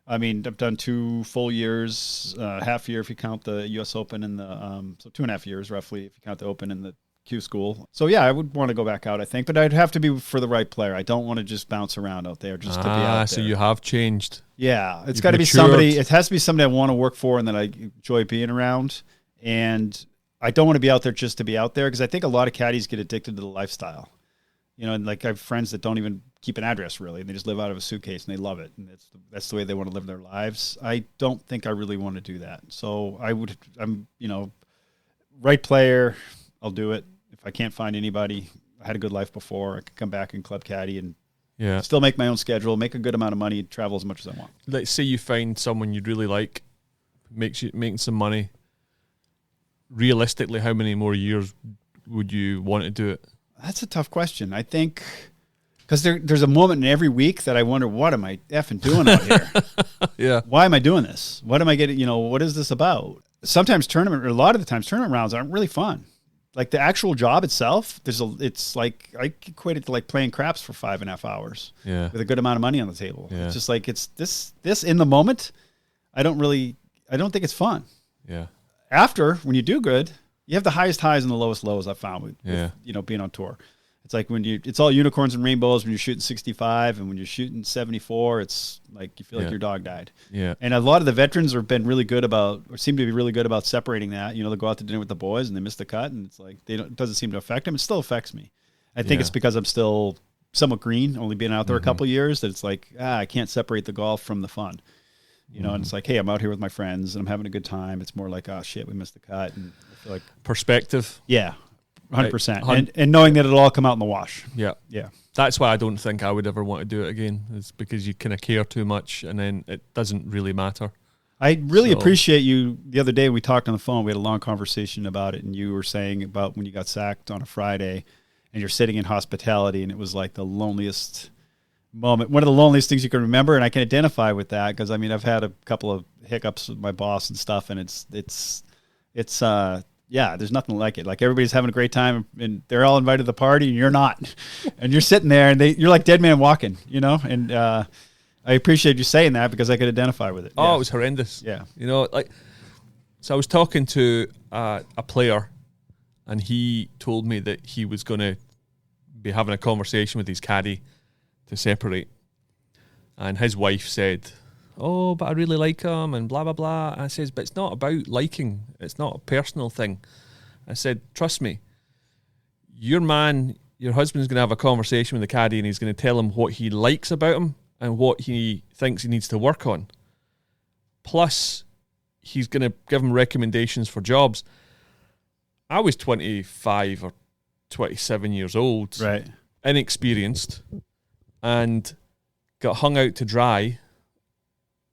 I've done 2 full years, half year if you count the U.S. Open and the 2.5 years roughly if you count the Open and the Q School. So I would want to go back out, I think, but I'd have to be for the right player. I don't want to just bounce around out there just to be out there. So you have changed. Yeah, it's got to be somebody. It has to be somebody I want to work for and that I enjoy being around. And I don't want to be out there just to be out there because I think a lot of caddies get addicted to the lifestyle. And like I have friends that don't even keep an address really, and they just live out of a suitcase and they love it, and that's the way they want to live their lives. I don't think I really want to do that. So I'm right player, I'll do it. If I can't find anybody, I had a good life before. I could come back and club caddy and still make my own schedule, make a good amount of money, travel as much as I want. Let's say you find someone you really like, making some money. Realistically, how many more years would you want to do it? That's a tough question. I think because there's a moment in every week that I wonder, what am I effing doing out here? Yeah. Why am I doing this? What am I getting? What is this about? Sometimes a lot of the times tournament rounds aren't really fun. Like the actual job itself, it's like I equate it to like playing craps for 5.5 hours. Yeah. With a good amount of money on the table. Yeah. It's just like it's this in the moment. I don't think it's fun. Yeah. After, when you do good, you have the highest highs and the lowest lows I've found with being on tour. It's like it's all unicorns and rainbows when you're shooting 65, and when you're shooting 74, it's like you feel like your dog died. Yeah. And a lot of the veterans have been really good seem to be really good about separating that. They'll go out to dinner with the boys and they miss the cut, and it's like it doesn't seem to affect them. It still affects me. I think it's because I'm still somewhat green, only being out there a couple of years, that it's like, I can't separate the golf from the fun. And it's like, hey, I'm out here with my friends and I'm having a good time. It's more like, oh shit, we missed the cut, and I feel like perspective. Yeah, 100%. And knowing that it'll all come out in the wash. Yeah, yeah. That's why I don't think I would ever want to do it again. It's because you kind of care too much, and then it doesn't really matter. I really appreciate you. The other day we talked on the phone. We had a long conversation about it, and you were saying about when you got sacked on a Friday, and you're sitting in hospitality, and it was like the loneliest moment, one of the loneliest things you can remember, and I can identify with that because I've had a couple of hiccups with my boss and stuff, and it's yeah, there's nothing like it. Like everybody's having a great time and they're all invited to the party and you're not. And you're sitting there and you're like dead man walking, you know? And I appreciate you saying that because I could identify with it. Oh, it was horrendous. Yeah. You know, like, so I was talking to a player and he told me that he was going to be having a conversation with his caddy to separate. And his wife said, oh, but I really like him and blah, blah, blah. And I says, but it's not about liking. It's not a personal thing. I said, trust me, your husband's going to have a conversation with the caddy and he's going to tell him what he likes about him and what he thinks he needs to work on. Plus, he's going to give him recommendations for jobs. I was 25 or 27 years old, right, inexperienced, and got hung out to dry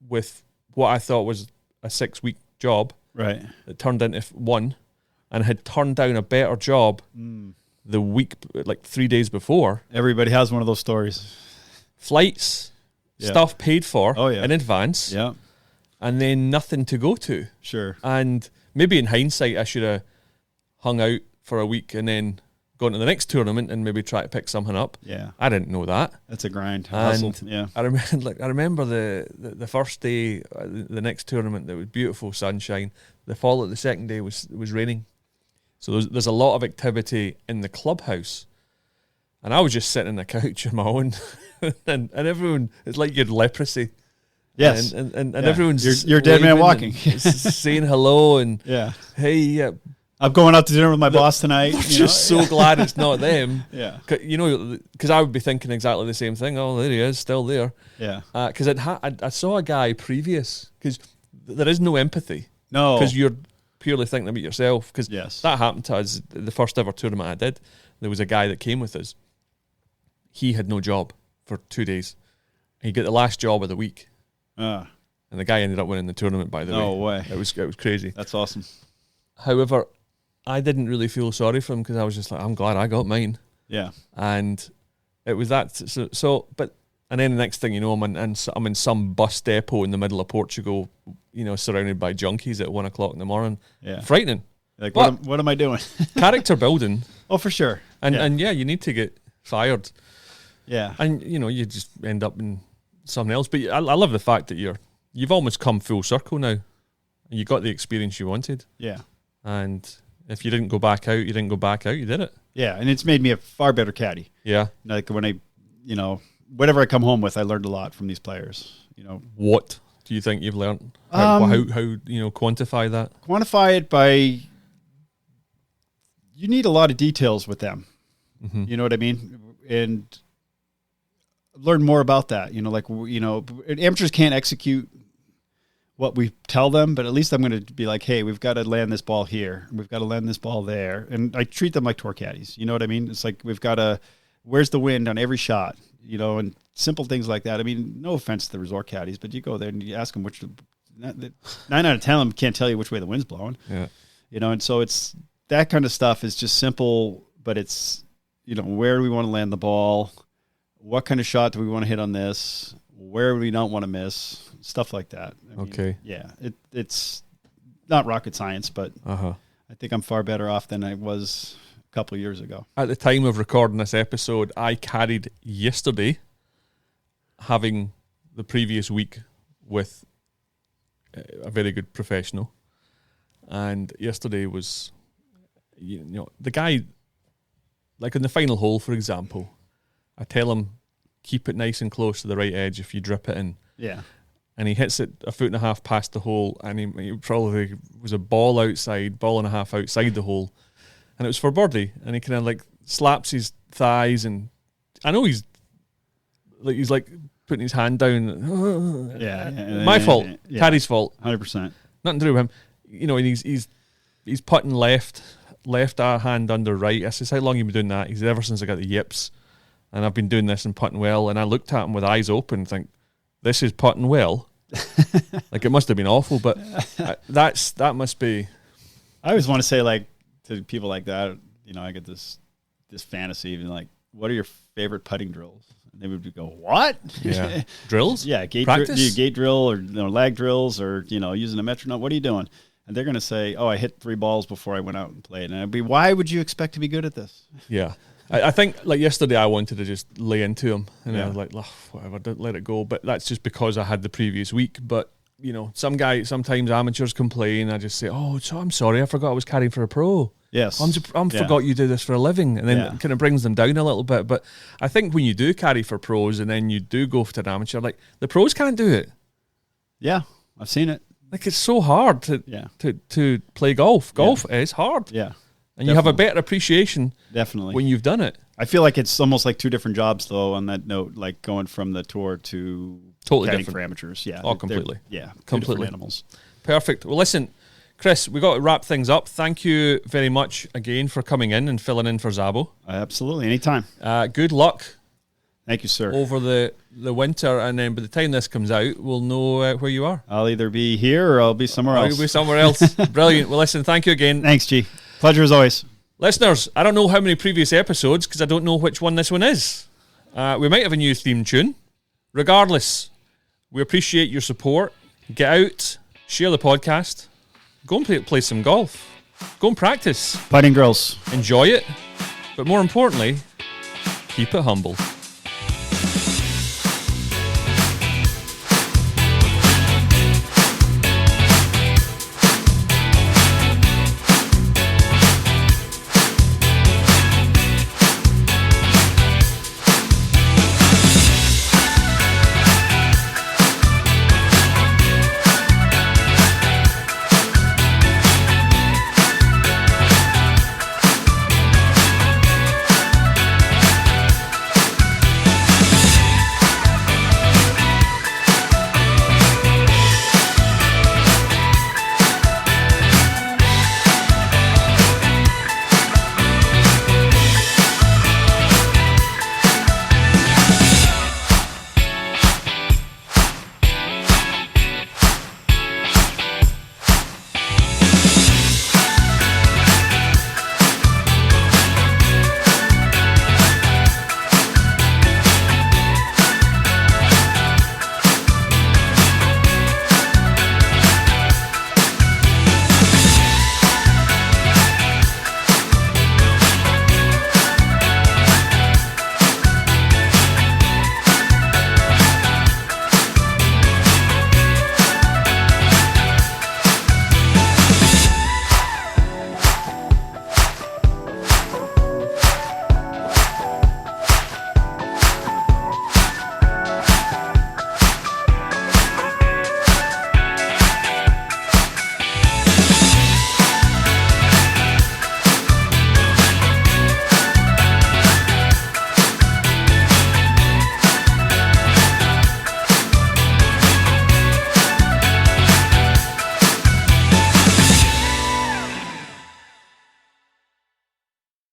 with what I thought was a 6-week job, right, that turned into one, and had turned down a better job the week, like 3 days before. Everybody has one of those stories. Flights, stuff paid for in advance, and then nothing to go to. Sure. And maybe in hindsight, I should have hung out for a week and then gone to the next tournament and maybe try to pick something up. Yeah. I didn't know that. That's a grind. Hustle. Yeah. I remember the first day, the next tournament, there was beautiful sunshine. The second day was raining. So there's a lot of activity in the clubhouse. And I was just sitting on the couch on my own. and everyone, it's like you had leprosy. Yes. And everyone's... You're dead man walking. saying hello and... Yeah. Hey, I'm going out to dinner with my boss tonight. I'm just so glad it's not them. Yeah. You know, because I would be thinking exactly the same thing. Oh, there he is, still there. Yeah. Because I saw a guy previous, because there is no empathy. No. Because you're purely thinking about yourself. Because that happened to us the first ever tournament I did. There was a guy that came with us. He had no job for 2 days. He got the last job of the week. And the guy ended up winning the tournament, by the way. No way. It was crazy. That's awesome. However, I didn't really feel sorry for him because I was just like, I'm glad I got mine. Yeah. And it was that. And then the next thing you know, I'm in some bus depot in the middle of Portugal, you know, surrounded by junkies at 1 o'clock in the morning. Yeah. Frightening. Like, what am I doing? Character building. Oh, for sure. And you need to get fired. Yeah. And, you know, you just end up in something else. But I love the fact that you've almost come full circle now. You got the experience you wanted. Yeah. And if you didn't go back out, you didn't go back out. You did it. Yeah, and it's made me a far better caddy. Yeah. Like when whatever I come home with, I learned a lot from these players. You know. What do you think you've learned? How quantify that? Quantify it by, you need a lot of details with them. Mm-hmm. You know what I mean? And learn more about that. You know, like, you know, amateurs can't execute what we tell them, but at least I'm going to be like, hey, we've got to land this ball here. We've got to land this ball there. And I treat them like tour caddies. You know what I mean? It's like, where's the wind on every shot, you know, and simple things like that. I mean, no offense to the resort caddies, but you go there and you ask them 9 out of 10 of them can't tell you which way the wind's blowing. Yeah. You know, and so it's that kind of stuff is just simple, but it's, you know, where do we want to land the ball? What kind of shot do we want to hit on this? Where do we not want to miss? Stuff like that. I mean, yeah, it's not rocket science, but I think I'm far better off than I was a couple of years ago. At the time of recording this episode, I caddied yesterday, having the previous week with a very good professional. And yesterday was, you know, the guy, like in the final hole, for example, I tell him, keep it nice and close to the right edge if you drip it in. Yeah. And he hits it 1.5 feet past the hole, and he probably was a ball and a half outside the hole. And it was for birdie, and he kind of like slaps his thighs, and I know he's like putting his hand down. My fault. Yeah. Caddie's fault. 100%. Nothing to do with him. You know, and he's putting left hand under right. I says, how long you been doing that? He said, ever since I got the yips. And I've been doing this and putting well. And I looked at him with eyes open and think, this is putting well. Like, it must have been awful, but that must be. I always want to say, like, to people like that, you know, I get this fantasy, even like, what are your favorite putting drills? And they would go, what? Yeah. Drills? Yeah, gate drill or lag drills or, you know, using a metronome. What are you doing? and they're going to say, "Oh, I hit 3 balls before I went out and played," and I'd be, "Why would you expect to be good at this?" Yeah. I think, like yesterday, I wanted to just lay into him, and I was like, oh, whatever, don't let it go. But that's just because I had the previous week. But, you know, sometimes amateurs complain. I just say, oh, so I'm sorry, I forgot I was caddying for a pro. Yes. I forgot you do this for a living. And then it kind of brings them down a little bit. But I think when you do caddy for pros and then you do go to an amateur, like, the pros can't do it. Yeah, I've seen it. Like, it's so hard to play golf. Golf is hard. Yeah. And you have a better appreciation when you've done it. I feel like it's almost like 2 different jobs, though, on that note, like going from the tour to totally caddying different for amateurs. Yeah. Oh, completely. Completely. Animals. Perfect. Well, listen, Chris, we got to wrap things up. Thank you very much again for coming in and filling in for Zabo. Absolutely. Anytime. Good luck. Thank you, sir. Over the winter, and then by the time this comes out, we'll know where you are. I'll either be here or I'll be somewhere else. You'll be somewhere else. Brilliant. Well, listen, thank you again. Thanks, G. Pleasure as always. Listeners, I don't know how many previous episodes because I don't know which one this one is. We might have a new theme tune. Regardless, we appreciate your support. Get out, share the podcast, go and play some golf, go and practice. Fighting girls. Enjoy it, but more importantly, keep it humble.